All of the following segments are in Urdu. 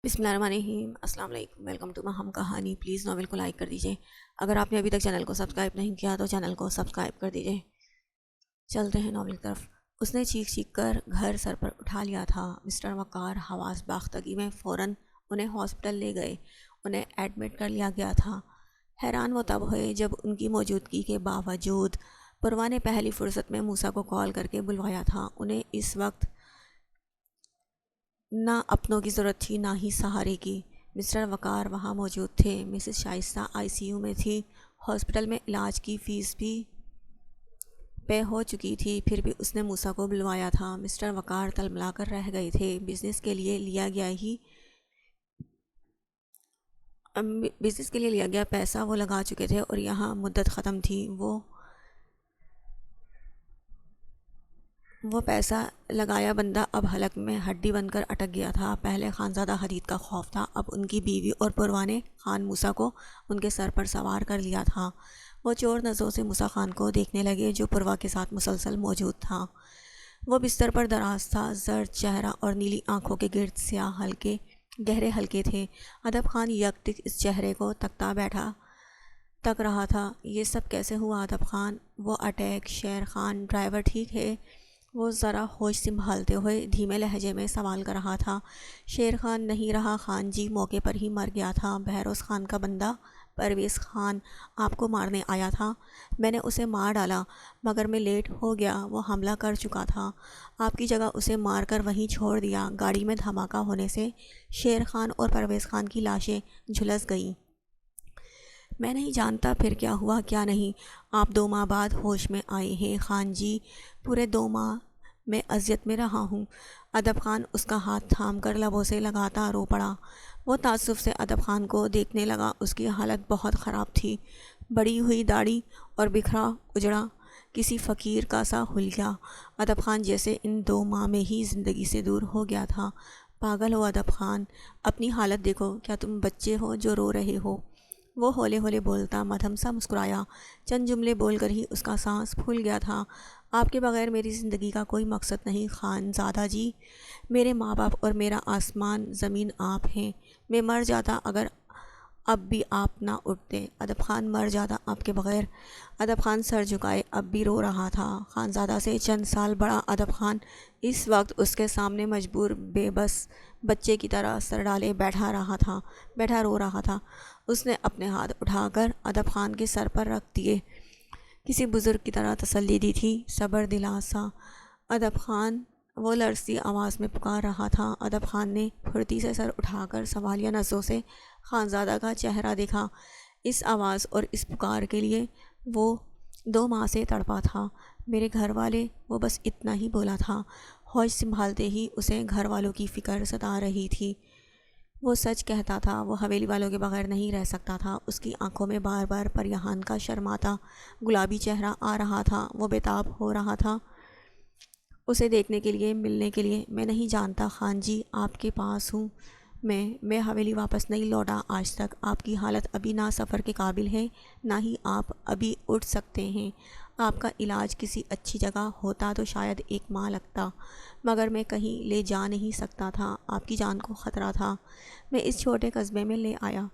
بسم اللہ الرحمن الرحیم۔ السلام علیکم، ویلکم ٹو ماہم کہانی۔ پلیز ناول کو لائک کر دیجیے۔ اگر آپ نے ابھی تک چینل کو سبسکرائب نہیں کیا تو چینل کو سبسکرائب کر دیجیے۔ چلتے ہیں ناول کی طرف۔ اس نے چیخ چیخ کر گھر سر پر اٹھا لیا تھا۔ مسٹر وقار حواس باختگی میں فوراً انہیں ہاسپٹل لے گئے۔ انہیں ایڈمٹ کر لیا گیا تھا۔ حیران وہ تب ہوئے جب ان کی موجودگی کے باوجود پروا نے پہلی فرصت میں موسیٰ کو کال کر کے بلوایا تھا۔ انہیں اس وقت نہ اپنوں کی ضرورت تھی نہ ہی سہارے کی۔ مسٹر وقار وہاں موجود تھے۔ Mrs Shaista I C you میں تھی۔ ہاسپٹل میں علاج کی فیس بھی پے ہو چکی تھی، پھر بھی اس نے موسیٰ کو بلوایا تھا۔ مسٹر وقار تلملا کر رہ گئے تھے۔ بزنس کے لیے لیا گیا پیسہ وہ لگا چکے تھے اور یہاں مدت ختم تھی۔ وہ پیسہ لگایا بندہ اب حلق میں ہڈی بن کر اٹک گیا تھا۔ پہلے خانزادہ حدید کا خوف تھا، اب ان کی بیوی اور پروا نے خان موسیٰ کو ان کے سر پر سوار کر لیا تھا۔ وہ چور نظروں سے موسیٰ خان کو دیکھنے لگے جو پروا کے ساتھ مسلسل موجود تھا۔ وہ بستر پر دراز تھا، زرد چہرہ اور نیلی آنکھوں کے گرد سیاہ گہرے حلقے تھے۔ ادب خان یک ٹک اس چہرے کو تک رہا تھا۔ یہ سب کیسے ہوا ادب خان؟ وہ اٹیک؟ شیر خان ڈرائیور ٹھیک ہے؟ وہ ذرا ہوش سنبھالتے ہوئے دھیمے لہجے میں سوال کر رہا تھا۔ شیر خان نہیں رہا خان جی، موقع پر ہی مر گیا تھا۔ بہروز خان کا بندہ پرویز خان آپ کو مارنے آیا تھا۔ میں نے اسے مار ڈالا مگر میں لیٹ ہو گیا، وہ حملہ کر چکا تھا۔ آپ کی جگہ اسے مار کر وہیں چھوڑ دیا۔ گاڑی میں دھماکہ ہونے سے شیر خان اور پرویز خان کی لاشیں جھلس گئیں۔ میں نہیں جانتا پھر کیا ہوا کیا نہیں۔ آپ 2 ماہ بعد ہوش میں آئے ہیں خان جی، پورے 2 ماہ میں اذیت میں رہا ہوں۔ ادب خان اس کا ہاتھ تھام کر لبوں سے لگاتا رو پڑا۔ وہ تعصب سے ادب خان کو دیکھنے لگا۔ اس کی حالت بہت خراب تھی۔ بڑی ہوئی داڑھی اور بکھرا اجڑا کسی فقیر کا سا حلیہ۔ ادب خان جیسے ان 2 ماہ میں ہی زندگی سے دور ہو گیا تھا۔ پاگل ہو ادب خان، اپنی حالت دیکھو، کیا تم بچے ہو جو رو رہے ہو؟ وہ ہولے ہولے بولتا مدھم سا مسکرایا۔ چند جملے بول کر ہی اس کا سانس پھول گیا تھا۔ آپ کے بغیر میری زندگی کا کوئی مقصد نہیں خان زادہ جی۔ میرے ماں باپ اور میرا آسمان زمین آپ ہیں۔ میں مر جاتا اگر اب بھی آپ نہ اٹھتے۔ ادب خان مر جاتا آپ کے بغیر۔ ادب خان سر جھکائے اب بھی رو رہا تھا۔ خانزادہ سے چند سال بڑا ادب خان اس وقت اس کے سامنے مجبور بے بس بچے کی طرح سر ڈالے بیٹھا رو رہا تھا۔ اس نے اپنے ہاتھ اٹھا کر ادب خان کے سر پر رکھ دیے، کسی بزرگ کی طرح تسلی دی تھی، صبر دلاسا۔ ادب خان وہ لرزتی آواز میں پکار رہا تھا۔ ادب خان نے پھرتی سے سر اٹھا کر سوالیہ نظروں سے خانزادہ کا چہرہ دیکھا۔ اس آواز اور اس پکار کے لیے وہ 2 ماہ سے تڑپا تھا۔ میرے گھر والے، وہ بس اتنا ہی بولا تھا۔ ہوش سنبھالتے ہی اسے گھر والوں کی فکر ستا رہی تھی۔ وہ سچ کہتا تھا، وہ حویلی والوں کے بغیر نہیں رہ سکتا تھا۔ اس کی آنکھوں میں بار بار پریہان کا شرماتا گلابی چہرہ آ رہا تھا۔ وہ بےتاب ہو رہا تھا اسے دیکھنے کے لیے، ملنے کے لیے۔ میں نہیں جانتا خان جی، آپ کے پاس ہوں میں حویلی واپس نہیں لوٹا آج تک۔ آپ کی حالت ابھی نہ سفر کے قابل ہے نہ ہی آپ ابھی اٹھ سکتے ہیں۔ آپ کا علاج کسی اچھی جگہ ہوتا تو شاید 1 ماہ لگتا، مگر میں کہیں لے جا نہیں سکتا تھا، آپ کی جان کو خطرہ تھا۔ میں اس چھوٹے قصبے میں لے آیا۔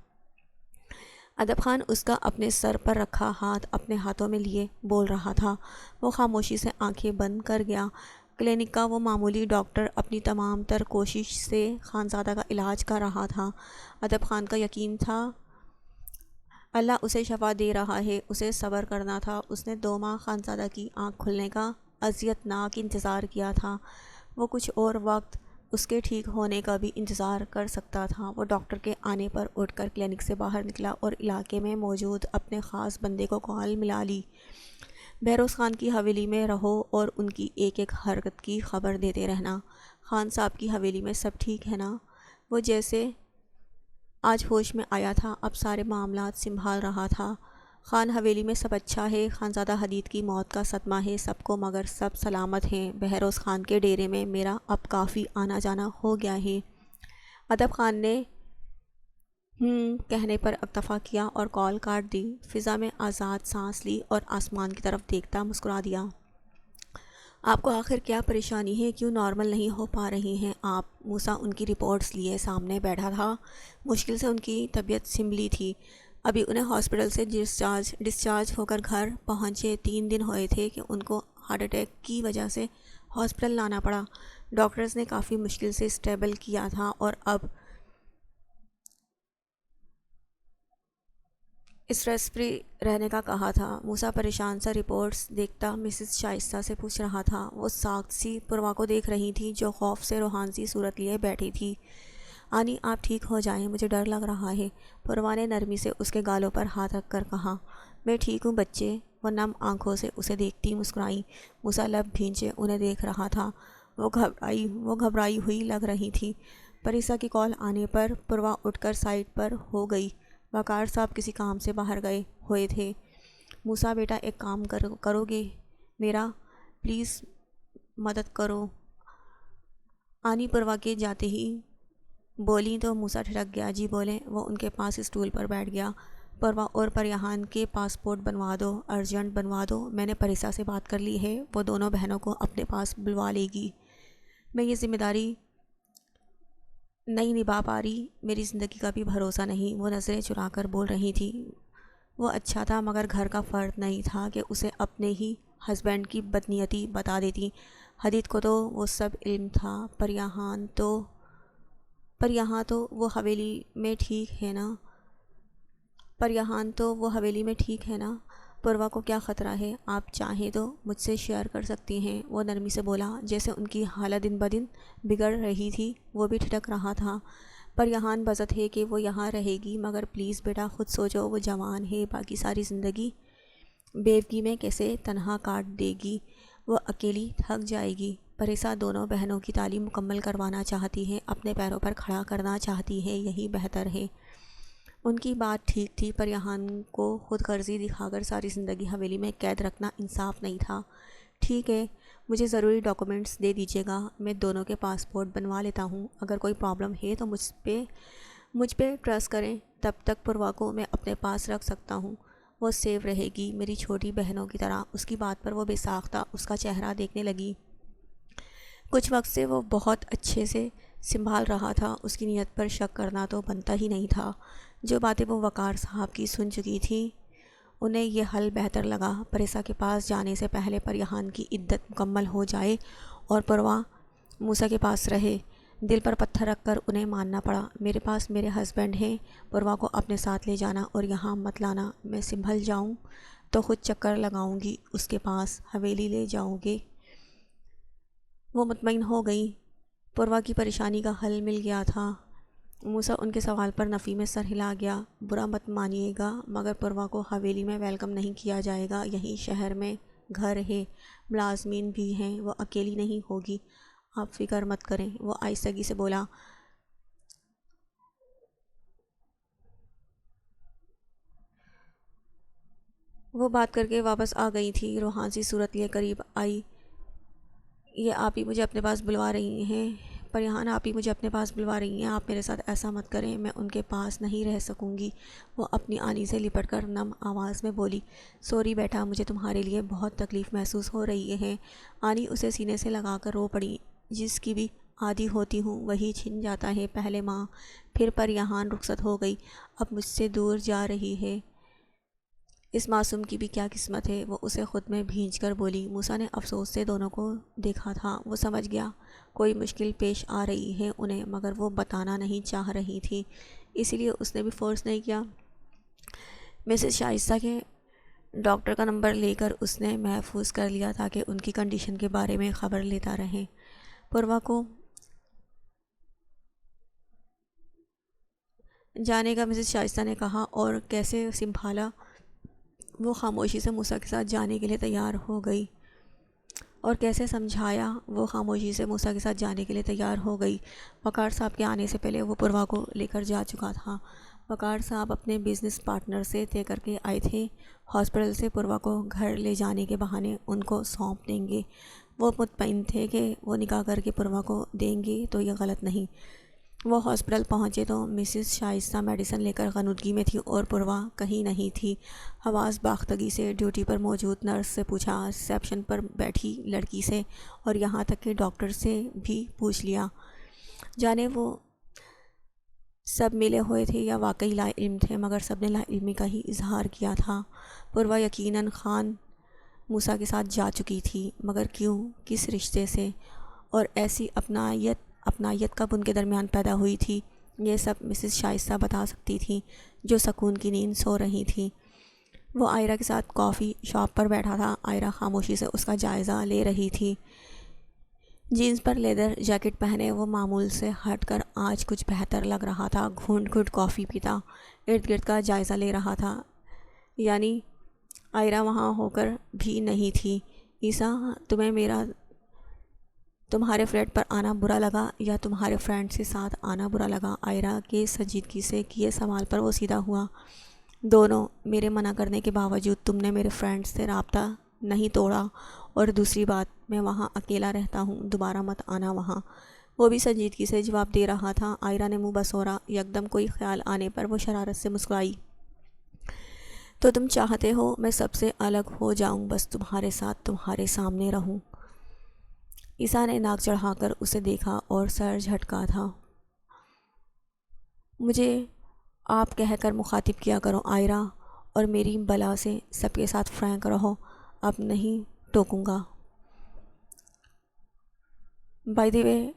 ادب خان اس کا اپنے سر پر رکھا ہاتھ اپنے ہاتھوں میں لیے بول رہا تھا۔ وہ خاموشی سے آنکھیں بند کر گیا۔ کلینک کا وہ معمولی ڈاکٹر اپنی تمام تر کوشش سے خانزادہ کا علاج کر رہا تھا۔ ادب خان کا یقین تھا اللہ اسے شفا دے رہا ہے، اسے صبر کرنا تھا۔ اس نے 2 ماہ خانزادہ کی آنکھ کھلنے کا اذیت ناک انتظار کیا تھا۔ وہ کچھ اور وقت اس کے ٹھیک ہونے کا بھی انتظار کر سکتا تھا۔ وہ ڈاکٹر کے آنے پر اٹھ کر کلینک سے باہر نکلا اور علاقے میں موجود اپنے خاص بندے کو کال ملا لی۔ بہروز خان کی حویلی میں رہو اور ان کی ایک ایک حرکت کی خبر دیتے رہنا۔ خان صاحب کی حویلی میں سب ٹھیک ہے نا؟ وہ جیسے آج ہوش میں آیا تھا، اب سارے معاملات سنبھال رہا تھا۔ خان حویلی میں سب اچھا ہے، خانزادہ حدید کی موت کا صدمہ ہے سب کو، مگر سب سلامت ہیں۔ بہروز خان کے ڈیرے میں میرا اب کافی آنا جانا ہو گیا ہے۔ ادب خان نے کہنے پر اکتفا کیا اور کال کاٹ دی۔ فضا میں آزاد سانس لی اور آسمان کی طرف دیکھتا مسکرا دیا۔ آپ کو آخر کیا پریشانی ہے؟ کیوں نارمل نہیں ہو پا رہی ہیں آپ؟ موسیٰ ان کی رپورٹس لیے سامنے بیٹھا تھا۔ مشکل سے ان کی طبیعت سنبھلی تھی۔ ابھی انہیں ہاسپٹل سے ڈسچارج ہو کر گھر پہنچے 3 دن ہوئے تھے کہ ان کو ہارٹ اٹیک کی وجہ سے ہاسپٹل لانا پڑا۔ ڈاکٹرز نے کافی مشکل سے اسٹیبل کیا تھا اور اب اسٹریس فری رہنے کا کہا تھا۔ موسیٰ پریشان سا رپورٹس دیکھتا مسز شائستہ سے پوچھ رہا تھا۔ وہ ساکت سی پروا کو دیکھ رہی تھی جو خوف سے روحان سی صورت لیے بیٹھی تھی۔ آنی آپ ٹھیک ہو جائیں، مجھے ڈر لگ رہا ہے، پروا نے نرمی سے اس کے گالوں پر ہاتھ رکھ کر کہا۔ میں ٹھیک ہوں بچے، وہ نم آنکھوں سے اسے دیکھتی مسکرائی۔ موسیٰ لب بھینچے انہیں دیکھ رہا تھا۔ وہ گھبرائی ہوئی لگ رہی تھی۔ پریسا کی کال آنے پر پروا اٹھ کر سائٹ پر ہو گئی۔ وقار صاحب کسی کام سے باہر گئے ہوئے تھے۔ موسیٰ بیٹا ایک کام کرو گے میرا؟ پلیز مدد کرو۔ آنی پروا کے جاتے ہی بولیں تو موسیٰ ٹھٹک گیا۔ جی بولیں۔ وہ ان کے پاس اسٹول پر بیٹھ گیا۔ پروا اور پریحان کے پاسپورٹ بنوا دو، ارجنٹ بنوا دو۔ میں نے پریسا سے بات کر لی ہے، وہ دونوں بہنوں کو اپنے پاس بلوا لے گی۔ میں یہ ذمہ داری نہیں نبھا پا رہی، میری زندگی کا بھی بھروسہ نہیں۔ وہ نظریں چرا کر بول رہی تھی۔ وہ اچھا تھا مگر گھر کا فرد نہیں تھا کہ اسے اپنے ہی ہسبینڈ کی بدنیتی بتا دیتی۔ حدید کو تو وہ سب علم تھا۔ پر یہاں تو وہ حویلی میں ٹھیک ہے نا؟ پروا کو کیا خطرہ ہے؟ آپ چاہیں تو مجھ سے شیئر کر سکتی ہیں، وہ نرمی سے بولا۔ جیسے ان کی حالت دن بدن بگڑ رہی تھی، وہ بھی ٹھٹک رہا تھا۔ پر یہاں بذت ہے کہ وہ یہاں رہے گی، مگر پلیز بیٹا خود سوچو، وہ جوان ہے، باقی ساری زندگی بیوگی میں کیسے تنہا کاٹ دے گی؟ وہ اکیلی تھک جائے گی۔ پریسا دونوں بہنوں کی تعلیم مکمل کروانا چاہتی ہے، اپنے پیروں پر کھڑا کرنا چاہتی ہے، یہی بہتر ہے۔ ان کی بات ٹھیک تھی، پر یہاں کو خود غرضی دکھا کر ساری زندگی حویلی میں قید رکھنا انصاف نہیں تھا۔ ٹھیک ہے، مجھے ضروری ڈاکومنٹس دے دیجیے گا، میں دونوں کے پاسپورٹ بنوا لیتا ہوں۔ اگر کوئی پرابلم ہے تو مجھ پہ ٹرسٹ کریں، تب تک پروا کو میں اپنے پاس رکھ سکتا ہوں، وہ سیو رہے گی میری چھوٹی بہنوں کی طرح۔ اس کی بات پر وہ بے ساختہ اس کا چہرہ دیکھنے لگی۔ کچھ وقت سے وہ بہت اچھے سے سنبھال رہا تھا، اس کی نیت پر شک کرنا تو بنتا ہی نہیں تھا۔ جو باتیں وہ وقار صاحب کی سن چکی تھی، انہیں یہ حل بہتر لگا۔ پریسا کے پاس جانے سے پہلے پریحان کی عدت مکمل ہو جائے اور پروا موسیٰ کے پاس رہے۔ دل پر پتھر رکھ کر انہیں ماننا پڑا۔ میرے پاس میرے ہسبینڈ ہیں، پروا کو اپنے ساتھ لے جانا اور یہاں مت لانا۔ میں سنبھل جاؤں تو خود چکر لگاؤں گی اس کے پاس، حویلی لے جاؤں گے۔ وہ مطمئن ہو گئیں، پروا کی پریشانی کا حل مل گیا تھا۔ موسیٰ ان کے سوال پر نفی میں سر ہلا گیا۔ برا مت مانیے گا مگر پروا کو حویلی میں ویلکم نہیں کیا جائے گا، یہیں شہر میں گھر ہے، ملازمین بھی ہیں، وہ اکیلی نہیں ہوگی، آپ فکر مت کریں، وہ آہستگی سے بولا۔ وہ بات کر کے واپس آ گئی تھی، روحان سی صورت لیے قریب آئی۔ یہ آپ ہی مجھے اپنے پاس بلوا رہی ہیں، پریحان آپ ہی مجھے اپنے پاس بلوا رہی ہیں، آپ میرے ساتھ ایسا مت کریں، میں ان کے پاس نہیں رہ سکوں گی، وہ اپنی آنی سے لپٹ کر نم آواز میں بولی۔ سوری بیٹا، مجھے تمہارے لیے بہت تکلیف محسوس ہو رہی ہے۔ آنی اسے سینے سے لگا کر رو پڑی۔ جس کی بھی عادی ہوتی ہوں وہی چھن جاتا ہے، پہلے ماں، پھر پریحان رخصت ہو گئی، اب مجھ سے دور جا رہی ہے، اس معصوم کی بھی کیا قسمت ہے، وہ اسے خود میں بھینچ کر بولی۔ موسیٰ نے افسوس سے دونوں کو دیکھا تھا، وہ سمجھ گیا کوئی مشکل پیش آ رہی ہے انہیں، مگر وہ بتانا نہیں چاہ رہی تھی، اسی لیے اس نے بھی فورس نہیں کیا۔ مسز شائستہ کے ڈاکٹر کا نمبر لے کر اس نے محفوظ کر لیا تاکہ ان کی کنڈیشن کے بارے میں خبر لیتا رہے۔ پروا کو جانے کا مسز شائستہ نے کہا اور کیسے سنبھالا، وہ خاموشی سے موسیٰ کے ساتھ جانے کے لیے تیار ہو گئی، اور کیسے سمجھایا، وہ خاموشی سے موسیٰ کے ساتھ جانے کے لیے تیار ہو گئی۔ وقار صاحب کے آنے سے پہلے وہ پروا کو لے کر جا چکا تھا۔ وقار صاحب اپنے بزنس پارٹنر سے طے کر کے آئے تھے، ہاسپٹل سے پروا کو گھر لے جانے کے بہانے ان کو سونپ دیں گے۔ وہ مطمئن تھے کہ وہ نکاح کر کے پروا کو دیں گے تو یہ غلط نہیں، وہ ہاسپٹل پہنچے تو مسز شائستہ میڈیسن لے کر غنودگی میں تھی اور پروا کہیں نہیں تھی۔ حواس باختگی سے ڈیوٹی پر موجود نرس سے پوچھا، ریسیپشن پر بیٹھی لڑکی سے، اور یہاں تک کہ ڈاکٹر سے بھی پوچھ لیا، جانے وہ سب ملے ہوئے تھے یا واقعی لا علم تھے، مگر سب نے لا علمی کا ہی اظہار کیا تھا۔ پروا یقیناً خان موسیٰ کے ساتھ جا چکی تھی، مگر کیوں، کس رشتے سے، اور ایسی اپنائیت کب ان کے درمیان پیدا ہوئی تھی، یہ سب مسز شائستہ بتا سکتی تھیں، جو سکون کی نیند سو رہی تھیں۔ وہ آئرہ کے ساتھ کافی شاپ پر بیٹھا تھا۔ آئرہ خاموشی سے اس کا جائزہ لے رہی تھی۔ جینز پر لیدر جیکٹ پہنے وہ معمول سے ہٹ کر آج کچھ بہتر لگ رہا تھا۔ گھونٹ گھونٹ کافی پیتا ارد گرد کا جائزہ لے رہا تھا، یعنی آئرہ وہاں ہو کر بھی نہیں تھی۔ عیسیٰ، تمہیں تمہارے فلیٹ پر آنا برا لگا یا تمہارے فرینڈ کے ساتھ آنا برا لگا؟ آئرہ کے سنجیدگی سے کیے سوال پر وہ سیدھا ہوا۔ دونوں۔ میرے منع کرنے کے باوجود تم نے میرے فرینڈ سے رابطہ نہیں توڑا، اور دوسری بات، میں وہاں اکیلا رہتا ہوں، دوبارہ مت آنا وہاں۔ وہ بھی سنجیدگی سے جواب دے رہا تھا۔ آئرہ نے منہ بسورا۔ یکدم کوئی خیال آنے پر وہ شرارت سے مسکرائی۔ تو تم چاہتے ہو میں سب سے الگ ہو جاؤں، بس تمہارے ساتھ تمہارے سامنے رہوں؟ عیسیٰ نے ناک چڑھا کر اسے دیکھا اور سر جھٹکا تھا۔ مجھے آپ کہہ کر مخاطب کیا کرو آئرہ، اور میری بلا سے سب کے ساتھ فرینک رہو، اب نہیں ٹوکوں گا۔ By the way,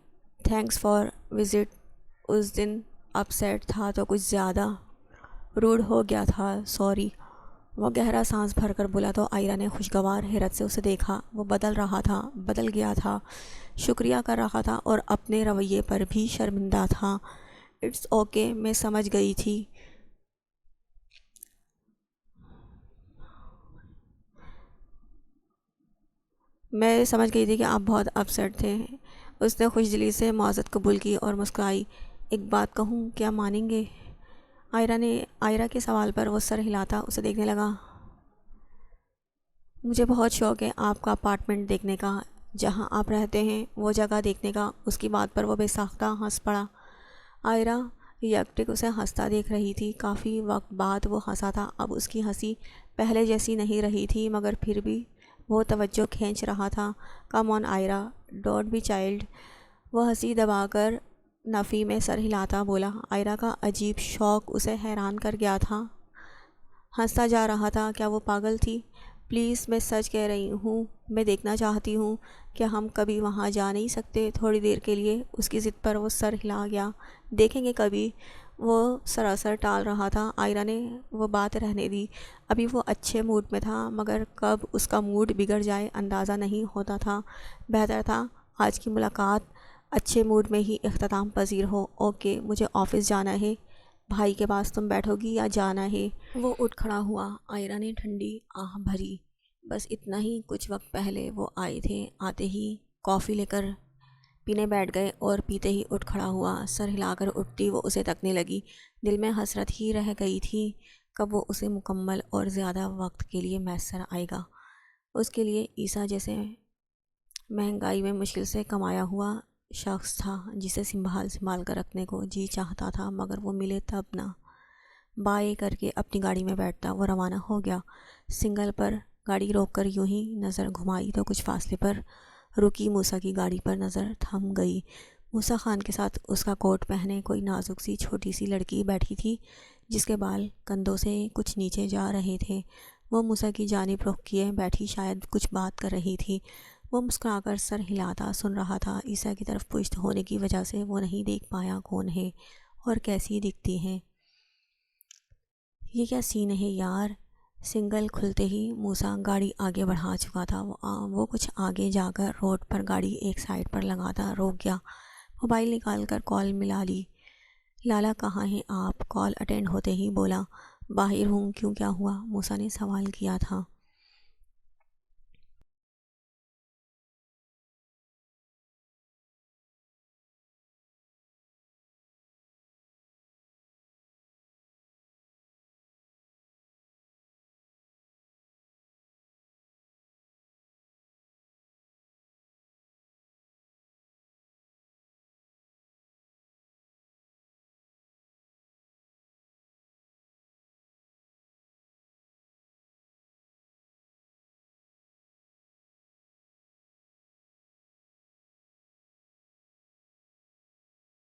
thanks for visit. اس دن اپ سیٹ تھا تو کچھ زیادہ روڈ ہو گیا تھا، سوری۔ وہ گہرا سانس بھر کر بولا تو آئرہ نے خوشگوار حیرت سے اسے دیکھا۔ وہ بدل گیا تھا، شکریہ کر رہا تھا اور اپنے رویے پر بھی شرمندہ تھا۔ اٹس اوکے، میں سمجھ گئی تھی کہ آپ بہت اپ سیٹ تھے۔ اس نے خوش دلی سے معذرت قبول کی اور مسکرائی۔ ایک بات کہوں، کیا مانیں گے؟ آئرہ کے سوال پر وہ سر ہلاتا اسے دیکھنے لگا۔ مجھے بہت شوق ہے آپ کا اپارٹمنٹ دیکھنے کا، جہاں آپ رہتے ہیں، وہ جگہ دیکھنے کا۔ اس کی بات پر وہ بے ساختہ ہنس پڑا۔ آئرہ یکٹک اسے ہنستا دیکھ رہی تھی۔ کافی وقت بعد وہ ہنسا تھا۔ اب اس کی ہنسی پہلے جیسی نہیں رہی تھی، مگر پھر بھی وہ توجہ کھینچ رہا تھا۔ کم آن آئرہ، ڈونٹ بی چائلڈ۔ وہ ہنسی دبا کر نفی میں سر ہلاتا بولا۔ آئرہ کا عجیب شوق اسے حیران کر گیا تھا۔ ہنستا جا رہا تھا۔ کیا وہ پاگل تھی؟ پلیز، میں سچ کہہ رہی ہوں، میں دیکھنا چاہتی ہوں۔ کیا ہم کبھی وہاں جا نہیں سکتے تھوڑی دیر کے لیے؟ اس کی ضد پر وہ سر ہلا گیا۔ دیکھیں گے کبھی۔ وہ سراسر ٹال رہا تھا۔ آئرہ نے وہ بات رہنے دی۔ ابھی وہ اچھے موڈ میں تھا، مگر کب اس کا موڈ بگڑ جائے اندازہ نہیں ہوتا تھا۔ بہتر تھا آج کی ملاقات اچھے موڈ میں ہی اختتام پذیر ہو۔ اوکے، مجھے آفس جانا ہے۔ بھائی کے پاس تم بیٹھو گی یا جانا ہے؟ وہ اٹھ کھڑا ہوا۔ آئرہ نے ٹھنڈی آہ بھری۔ بس اتنا ہی، کچھ وقت پہلے وہ آئے تھے، آتے ہی کافی لے کر پینے بیٹھ گئے اور پیتے ہی اٹھ کھڑا ہوا۔ سر ہلا کر اٹھتی وہ اسے تکنے لگی۔ دل میں حسرت ہی رہ گئی تھی، کب وہ اسے مکمل اور زیادہ وقت کے لیے میسر آئے گا۔ اس کے لیے عیسیٰ جیسے مہنگائی میں مشکل سے کمایا ہوا شخص تھا، جسے سنبھال کر رکھنے کو جی چاہتا تھا، مگر وہ ملے تب نہ۔ بائے کر کے اپنی گاڑی میں بیٹھتا وہ روانہ ہو گیا۔ سنگل پر گاڑی روک کر یوں ہی نظر گھمائی تو کچھ فاصلے پر رکی موسیٰ کی گاڑی پر نظر تھم گئی۔ موسیٰ خان کے ساتھ اس کا کوٹ پہنے کوئی نازک سی چھوٹی سی لڑکی بیٹھی تھی، جس کے بال کندھوں سے کچھ نیچے جا رہے تھے۔ وہ موسیٰ کی جانب رخ کیے بیٹھی شاید کچھ بات کر رہی تھی۔ وہ مسکرا کر سر ہلاتا سن رہا تھا۔ عیسیٰ کی طرف پشت ہونے کی وجہ سے وہ نہیں دیکھ پایا کون ہے اور کیسی دکھتی ہے۔ یہ کیا سین ہے یار؟ سنگل کھلتے ہی موسیٰ گاڑی آگے بڑھا چکا تھا۔ وہ کچھ آگے جا کر روڈ پر گاڑی ایک سائڈ پر لگاتا روک گیا۔ موبائل نکال کر کال ملا لی۔ لالا کہاں ہیں آپ؟ کال اٹینڈ ہوتے ہی بولا، باہر ہوں۔ کیوں، کیا ہوا؟ موسیٰ نے سوال کیا تھا۔